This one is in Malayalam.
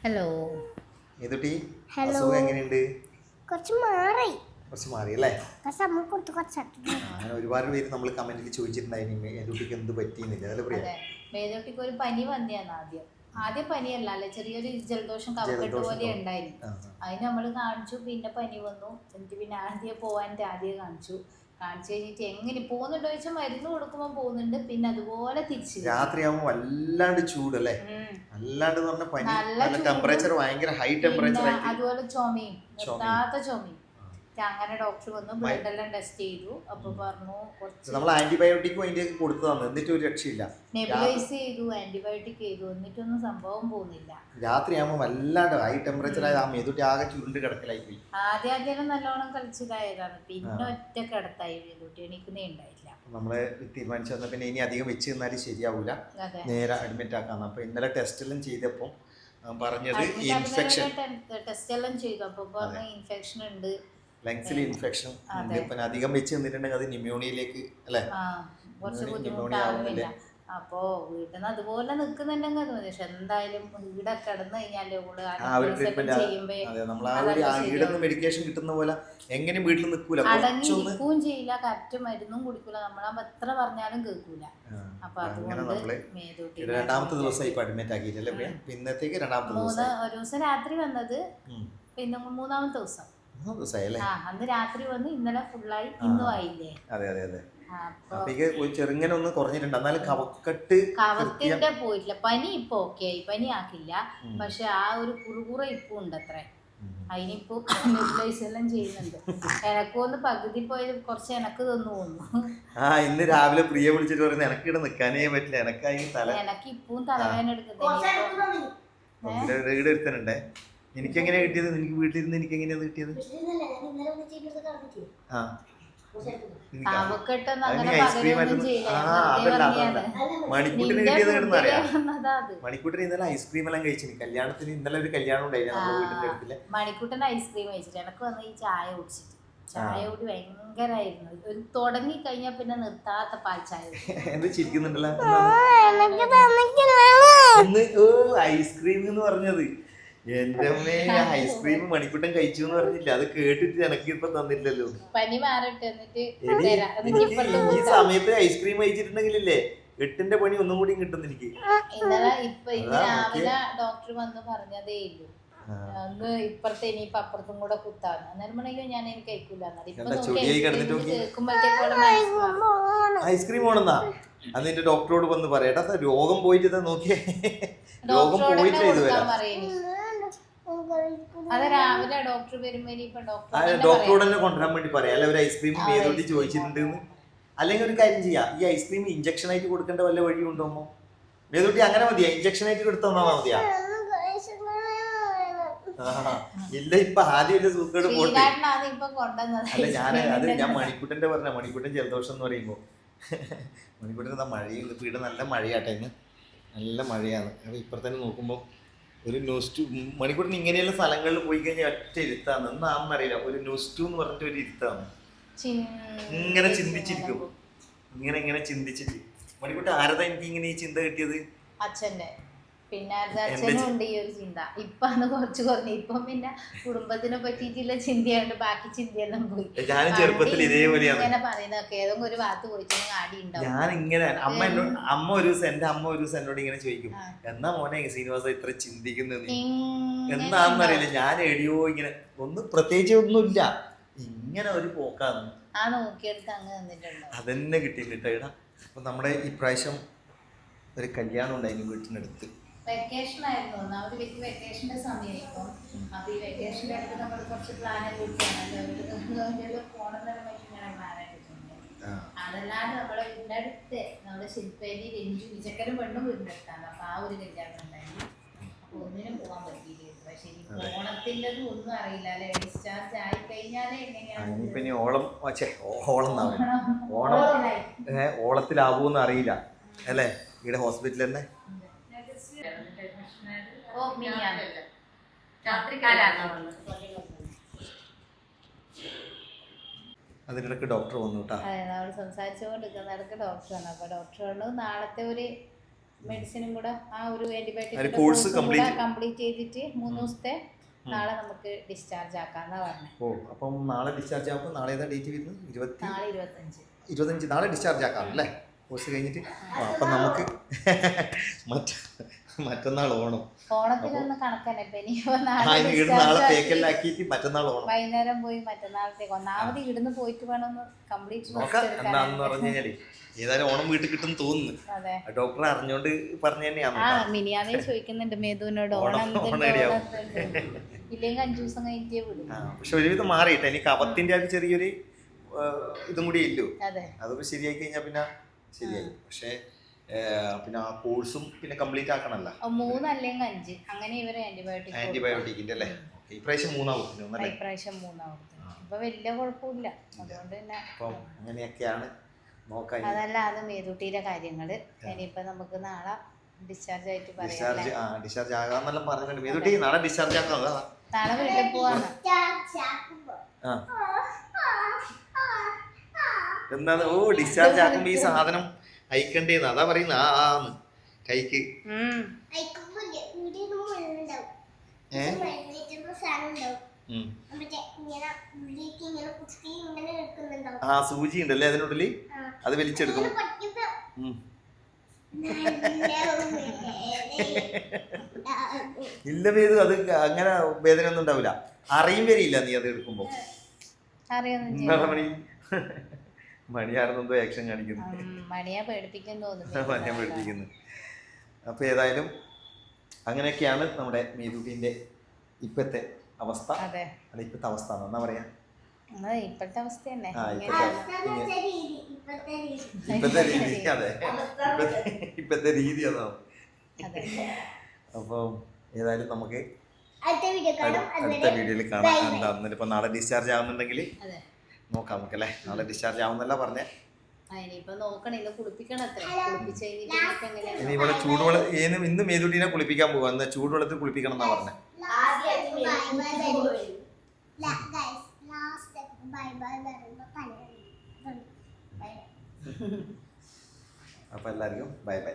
ഹലോ. ഏതുട്ടി ഹലോ. അസുഖം എങ്ങനെയുണ്ട്? കുറച്ച് മാറി. കുറച്ച് മാറിയല്ലേ? നമ്മൾ കൊടുത്ത് കുറച്ചാക്കി. അങ്ങനെ ഒരുപാട് പേര് നമ്മൾ കമന്റിൽ ചോദിച്ചിട്ടുണ്ടായിരുന്നു ഏതുട്ടിക്ക് എന്ത് പറ്റിയെന്നില്ല, അതല്ലേ പറയാ. അതെ, മേതോട്ടിക്ക് ഒരു പനി വന്നെയാണ് ആദ്യം പനിയല്ല അല്ലെ, ചെറിയൊരു ജലദോഷം കഫക്കെട്ട് പോലെ ഉണ്ടായിരുന്നു. അതിന് നമ്മൾ കാണിച്ചു, പിന്നെ പനി വന്നു. എന്നിട്ട് പിന്നെ ആദ്യം കാണിച്ചു കഴിഞ്ഞിട്ട് എങ്ങനെ പോകുന്നുണ്ടോ ചോദിച്ചാൽ മരുന്ന് കൊടുക്കുമ്പോൾ പോകുന്നുണ്ട്, പിന്നെ അതുപോലെ തിരിച്ചു രാത്രിയാകുമ്പോൾ വല്ലാണ്ട് ചൂടല്ലേ, വല്ലാണ്ട് പനി, ടെമ്പറേച്ചർ ഭയങ്കര ഹൈ ടെമ്പറേച്ചർ ആയിട്ട്, അതുപോലെ ചുമയും, നിർത്താത്ത ചുമയും. അങ്ങനെ ഡോക്ടർ വന്നു, ബ്ലഡ് എല്ലാം ടെസ്റ്റ് ചെയ്തു. അപ്പൊ പറഞ്ഞു നമ്മൾ ആന്റിബയോട്ടിക്കും അതിന്റെ കൊടുത്തതാണ്, എന്നിട്ട് ഒരു രക്ഷയില്ല. നെബുലൈസ് ചെയ്തു, ആന്റിബയോട്ടിക് ചെയ്തു, എന്നിട്ടൊന്നും സംഭവം പോകുന്നില്ല. രാത്രിയാകുമ്പോൾ വല്ലാണ്ട് ഹൈ ടെമ്പറേച്ചർ ആയത് ആ മേതുട്ടി ആകെ ചുരുണ്ട് കിടക്കലായി പോയി. ആദ്യം നല്ലോണം കളിച്ചതായതാണ്, പിന്നെ ഒറ്റ കിടത്തായി മേതുട്ടി, എണീക്കുന്നേ ഉണ്ടായില്ല. നമ്മള് തീരുമാനിച്ചു വന്ന പിന്നെ ഇനി അധികം വെച്ച് നിന്നാലും ശരിയാവൂല, നേരെ അഡ്മിറ്റ് ആക്കാന്ന്. അപ്പൊ ഇന്നലെ ടെസ്റ്റ് എല്ലാം ചെയ്തപ്പോ പറഞ്ഞത് ഇൻഫെക്ഷൻ, ടെസ്റ്റ് എല്ലാം ചെയ്തു. അപ്പൊ പറഞ്ഞു ഇൻഫെക്ഷൻ ഉണ്ട്, ലങ്സിൽ ഇൻഫെക്ഷൻ ഉണ്ട്. പിന്നെ അധികം വെച്ച് നിന്നിട്ടുണ്ടെങ്കിൽ അത് ന്യൂമോണിയയിലേക്ക് അല്ലേ, കുറച്ച് ബുദ്ധിമുട്ടാവുന്നില്ല. അപ്പോ വീട്ടിൽ നിന്ന് അതുപോലെ നിൽക്കുന്നുണ്ടെങ്കിൽ അത് മതി. പക്ഷെ എന്തായാലും ഇവിടെ കിടന്നു കഴിഞ്ഞാല് മെഡിക്കേഷൻ കിട്ടുന്ന പോലെ എങ്ങനെ വീട്ടിൽ നിൽക്കൂല, അടങ്ങി നിൽക്കുകയും ചെയ്യില്ല, കറക്റ്റ് മരുന്നും കുടിക്കൂല, നമ്മളാകുമ്പോ എത്ര പറഞ്ഞാലും കേൾക്കൂല. അപ്പൊ അതുകൊണ്ട് രണ്ടാമത്തെ ദിവസം ഇപ്പൊ അഡ്മിറ്റ് ആക്കിയിട്ടല്ലേ, പിന്നത്തേക്ക് രണ്ടാമത്തെ ദിവസം, ഒരു ദിവസം രാത്രി വന്നത്, പിന്നെ മൂന്നാമത്തെ ദിവസം അന്ന് രാത്രി വന്ന്, ഇന്നലെ ഫുള്ളായി, ഇന്നും ആയില്ലേ. അതെ അതെ അതെ. ചെറുങ്ങനെ ഒന്ന് കുറഞ്ഞിട്ടുണ്ട്, എന്നാലും കഫക്കെട്ട് പോയിട്ടില്ല. പനി ഇപ്പൊ ഓക്കെ ആയി, പനി ആക്കില്ല. പക്ഷെ ആ ഒരു കുറുകുറ ഇപ്പൊ ഉണ്ട് അത്രേ. അതിനിപ്പോ നെബുലൈസ് എല്ലാം ചെയ്യുന്നുണ്ട്. എനക്കൊന്ന് പകുതി പോയത് കുറച്ച് എനക്ക് തോന്നുന്നു. ഇന്ന് രാവിലെ പ്രിയ വിളിച്ചിട്ട് പറയുന്നത് എനക്ക് ഇവിടെ നിൽക്കാനേ പറ്റില്ല, എനക്ക് ഇപ്പവും തലവേദന എടുക്കുന്നുണ്ടേ. എനിക്ക് എങ്ങനെയാ കിട്ടിയത്? നിനക്ക് വീട്ടിലിരുന്ന് എനിക്ക് എങ്ങനെയാണ് കിട്ടിയത്? മണിക്കൂട്ടിന് കിട്ടിയത് കിട്ടുന്നറിയാം. മണിക്കൂട്ടിന് ഇന്നലെ ഐസ്ക്രീം എല്ലാം കഴിച്ചു. കല്യാണത്തിന് ഇന്നലെ ഒരു കല്യാണം ഉണ്ടായിരുന്നു. മണിക്കൂട്ടൻ ഐസ്ക്രീം കഴിച്ചിട്ട് എനക്ക് വന്ന് ഈ ചായ കുടിച്ചിട്ട്, ചായ കൂടി ഭയങ്കരായിരുന്നു. ഒരു തുടങ്ങി കഴിഞ്ഞാൽ പിന്നെ നിർത്താത്ത പാൽ ചായ. എന്ത് ചിരിക്കുന്നുണ്ടല്ലോ ഐസ്ക്രീം എന്ന് പറഞ്ഞത്? എന്റെ അമ്മേ, ഐസ്ക്രീം മണിക്കൂട്ടൻ കഴിച്ചു എന്ന് പറഞ്ഞില്ല, അത് കേട്ടിട്ട് എനക്ക് ഇപ്പൊ തന്നില്ലല്ലോ. പനി മാറട്ടെ, ഈ സമയത്ത് ഐസ്ക്രീം കഴിച്ചിട്ടുണ്ടെങ്കിലല്ലേ 8ന്റെ പണി ഒന്നും കൂടി കിട്ടും എനിക്ക്. ഇന്നലെ രാവിലെ ഡോക്ടർ വന്ന് പറഞ്ഞതേ ഇല്ലു, ഒന്ന് ഇപ്പുറത്തെ ഇനിയിപ്പൊ അപ്പുറത്തും കൂടെ കുത്താന്ന്. അന്നേരം മണിക്കോ ഞാൻ എനിക്ക് കഴിക്കൂല. ഐസ്ക്രീം വേണമെന്നാ അതിന്റെ ഡോക്ടറോട് വന്ന് പറയട്ടാ, രോഗം പോയിട്ട് നോക്കിയേ, രോഗം പോയിട്ടില്ല ഇതുവരെ. ഡോക്ടറോട് തന്നെ കൊണ്ടുവരാൻ വേണ്ടി പറയാം, അല്ലെ ഒരു ഐസ്ക്രീം മേതോട്ടി ചോദിച്ചിട്ടുണ്ട്. അല്ലെങ്കിൽ ഒരു കാര്യം ചെയ്യാം, ഈ ഐസ്ക്രീം ഇഞ്ചക്ഷൻ ആയിട്ട് കൊടുക്കേണ്ട വല്ല വഴി ഉണ്ടോ മേതോട്ടി? അങ്ങനെ മതിയാ, ഇഞ്ചക്ഷൻ ആയിട്ട് കൊടുത്താൽ മതിയാ? ഇല്ല, ഇപ്പൊ ആദ്യം സൂക്കേട് പോട്ടെ. അല്ല ഞാൻ മണിക്കൂട്ടന്റെ പറഞ്ഞ, മണിക്കൂട്ടൻ ജലദോഷം എന്ന് പറയുമ്പോ മണിക്കൂട്ടൻ മഴയുണ്ട്, വീട് നല്ല മഴയാട്ടെ, ഇന്ന് നല്ല മഴയാണ്. അപ്പൊ ഇപ്പുറത്തന്നെ നോക്കുമ്പോ ഒരു ന്യൂസ് മണിക്കൂറിന് ഇങ്ങനെയുള്ള സ്ഥലങ്ങളിൽ പോയി കഴിഞ്ഞാൽ ഒറ്റ ഇരുത്താണ്, എന്നാണെന്നറിയില്ല, ഒരു ന്യൂസ് എന്ന് പറഞ്ഞിട്ട് ഒരു ഇരുത്താണ്. ഇങ്ങനെ ചിന്തിച്ചിരിക്കും, ഇങ്ങനെ ചിന്തിച്ചിട്ട്. മണിക്കൂട്ടി ആരതാ എനിക്ക് ഇങ്ങനെ ഈ ചിന്ത കിട്ടിയത്? അച്ഛന്റെ. പിന്നെ അച്ഛനും ഉണ്ട് ഈ ഒരു ചിന്ത. ഇപ്പൊ കുറച്ച് കുറഞ്ഞു. ഇപ്പൊ പിന്നെ കുടുംബത്തിനെ പറ്റിയിട്ടുള്ള ചിന്തയുണ്ട്, ബാക്കി ചിന്തയെല്ലാം പോയി. ഞാനും ചെറുപ്പത്തിൽ ഇതേപോലെയാണ് ഇങ്ങനെ പറയുന്നതൊക്കെ, ഏതെങ്കിലും ഒരു ഭാഗത്ത് പോയിട്ട് ആടി ഉണ്ടാവും. ഞാനിങ്ങനെ അമ്മ ഒരു ദിവസം എന്നോട് ഇങ്ങനെ ചോദിക്കും, എന്നാ മോനെ ശ്രീനിവാസ ഇത്ര ചിന്തിക്കുന്നത് എന്നാന്നറിയില്ല. ഞാൻ എടിയോ ഇങ്ങനെ ഒന്നും പ്രത്യേകിച്ച് ഒന്നുമില്ല, ഇങ്ങനെ ഒരു പോക്കാന്ന് നോക്കിയെടുത്ത് അങ്ങ് തന്നിട്ടുണ്ട്. അതന്നെ കിട്ടിയിട്ടാ. അപ്പൊ നമ്മുടെ ഈ പ്രാവശ്യം ഒരു കല്യാണം ഉണ്ടായിരുന്നു വീട്ടിനടുത്ത്. വെക്കേഷൻ ആയിരുന്നു, ഒന്നാമത് വെക്കേഷന്റെ സമയമായിപ്പോ. അപ്പൊ ഈ വെക്കേഷന്റെ അടുത്ത് നമ്മൾ കുറച്ച് പ്ലാനൊക്കെ ഇട്ടാണല്ലോ പോണെന്നെല്ലാം ഇങ്ങനെ പ്ലാനായിട്ടുണ്ട്. അതല്ലാതെ നമ്മളെ വീടിന്റെ അടുത്ത് നമ്മുടെ ശില്പേരി രഞ്ജു വിചക്കരും പെണ്ണും വീടിന്റെ അടുത്താണ്. അപ്പൊ ആ ഒരു കല്യാണം ഉണ്ടായിരുന്നു. അപ്പൊ ഒന്നിനും പോകാൻ പറ്റിയില്ല. പക്ഷെ ഓണത്തിൻ്റെതും ഒന്നും അറിയില്ല അല്ലെ, ഡിസ്ചാർജ് ആയി കഴിഞ്ഞാലേ എങ്ങനെയാണ് ഓളത്തിലാവൂന്ന് അറിയില്ല അല്ലേ, ഇവിടെ ഹോസ്പിറ്റലിൽ തന്നെ. അതിനിടക്ക് ഡോക്ടർ വന്നു കേട്ടോ. സംസാരിച്ചുകൊണ്ടിരിക്കുന്നിടക്ക് ഡോക്ടറാണ്. അപ്പൊ ഡോക്ടർ നാളത്തെ ഒരു മെഡിസിനും കൂടെ ആ ഒരു ആന്റിബയോട്ടിക് കോഴ്സ് കംപ്ലീറ്റ് ചെയ്തിട്ട് 3 ദിവസത്തെ നാളെ നമുക്ക് ഡിസ്ചാർജ് ആക്കാന്നാ പറഞ്ഞത്. ഓ അപ്പം നാളെ ഡിസ്ചാർജ് ആകുമ്പോൾ നാളെ ഏതാ ഡേറ്റ് വരുന്നത്? നാളെ 25 നാളെ ഡിസ്ചാർജ് ആക്കാം അല്ലേ കോഴ്സ് കഴിഞ്ഞിട്ട്. അപ്പം നമുക്ക് മറ്റന്നാൾ ഓണം. ഓണത്തിനൊന്ന് കണക്കന്നെ നാളെ പേക്കെല്ലാക്കിയിട്ട് മറ്റന്നാൾ ഓണം വൈകുന്നേരം പോയി മറ്റന്നാളത്തേക്ക് ഒന്നാമത് ഇവിടുന്ന് പോയിട്ട് വേണമെന്ന് കംപ്ലീറ്റ് നോക്കാം. എന്താണെന്ന് പറഞ്ഞു കഴിഞ്ഞാല് ഏതായാലും ഓണം വീട്ടിൽ കിട്ടും തോന്നുന്നു. ഡോക്ടർ അറിഞ്ഞോണ്ട് പറഞ്ഞു തന്നെയാണ്. മിനിയാന്നേ ചോദിക്കുന്നുണ്ട് മേധുവിനോട് ഓണം ഇല്ലെങ്കിൽ 5 ദിവസം കഴിഞ്ഞേ വിടും. പക്ഷെ ഒരുവിധം മാറിയിട്ട് എനിക്ക് കഫത്തിന്റെ അത് ചെറിയൊരു ഇതും കൂടി ഇല്ലു. അതൊക്കെ ശരിയായി കഴിഞ്ഞാൽ പിന്നെ ശരിയായി. പക്ഷെ പിന്നെ ആ കോഴ്സും പിന്നെ കംപ്ലീറ്റ് ആക്കണല്ലോ. 3 അല്ലെങ്കിൽ 5 അങ്ങനെ ഇവരെ ആന്റിബയോട്ടിക്കിന്റെ അല്ലേ. ഇപ്രാവശ്യം 3 ഇപ്രാവശ്യം 3 അപ്പൊ വലിയ കുഴപ്പമില്ല. അതുകൊണ്ട് തന്നെ അപ്പം അങ്ങനെയൊക്കെയാണ് നോക്കാൻ. അതല്ല അത് മേതൂട്ടിയുടെ കാര്യങ്ങള്. ഇനിയിപ്പൊ നമുക്ക് നാളെ ഡിസ്ചാർജ് ആയിട്ട് പറയാം. ഡിസ്ചാർജ് ആകാന്നെല്ലാം പറഞ്ഞിട്ടുണ്ട്. മേതൂട്ടി നാളെ ഡിസ്ചാർജ് ആക്കാം. നാളെ വീട്ടിൽ പോവാണ്. എന്താണ്? ഓ ഡിസ്ചാർജ് ആക്കുമ്പോ ഈ സാധനം അയക്കണ്ടേന്ന് അതാ പറയുന്ന. ആന്ന് കൈക്ക് സൂചി ഉണ്ടല്ലേ അതിനുള്ളിൽ, അത് വലിച്ചെടുക്കും. ഇല്ല വേദ അത് അങ്ങനെ വേദന ഒന്നും ഉണ്ടാവില്ല. അറിയും വരില്ല നീ അത് എടുക്കുമ്പോ. മണിയാണെന്നെന്തോ ആക്ഷൻ കാണിക്കുന്നു. മണിയാ പേടിപ്പിക്കുന്നു. അപ്പൊ ഏതായാലും അങ്ങനെയൊക്കെയാണ് നമ്മുടെ മേതൂട്ടിന്റെ ഇപ്പത്തെ അവസ്ഥ. അല്ല ഇപ്പത്തെ അവസ്ഥ എന്നാ പറയാ, ഇപ്പോഴത്തെ അവസ്ഥ തന്നെ. ഇപ്പത്തെ രീതി. അതെ ഇപ്പത്തെ രീതി അതാണ്. അപ്പം ഏതായാലും നമുക്ക് അടുത്ത വീഡിയോയിൽ കാണാം. എന്താ ഇപ്പൊ നാളെ ഡിസ്ചാർജ് ആവുന്നുണ്ടെങ്കിൽ നോക്കാം നമുക്കല്ലേ. നാളെ ഡിസ്ചാർജ് ആവുന്നല്ല പറഞ്ഞേ. ഇനി ഇവിടെ ചൂടുവെള്ളം ഇന്ന് മേതൂട്ടിനെ കുളിപ്പിക്കാൻ പോവാ. എന്നാ ചൂടുവെള്ളത്തിൽ കുളിപ്പിക്കണം എന്നാ പറഞ്ഞേ. അപ്പൊ എല്ലാവർക്കും ബൈ ബൈ.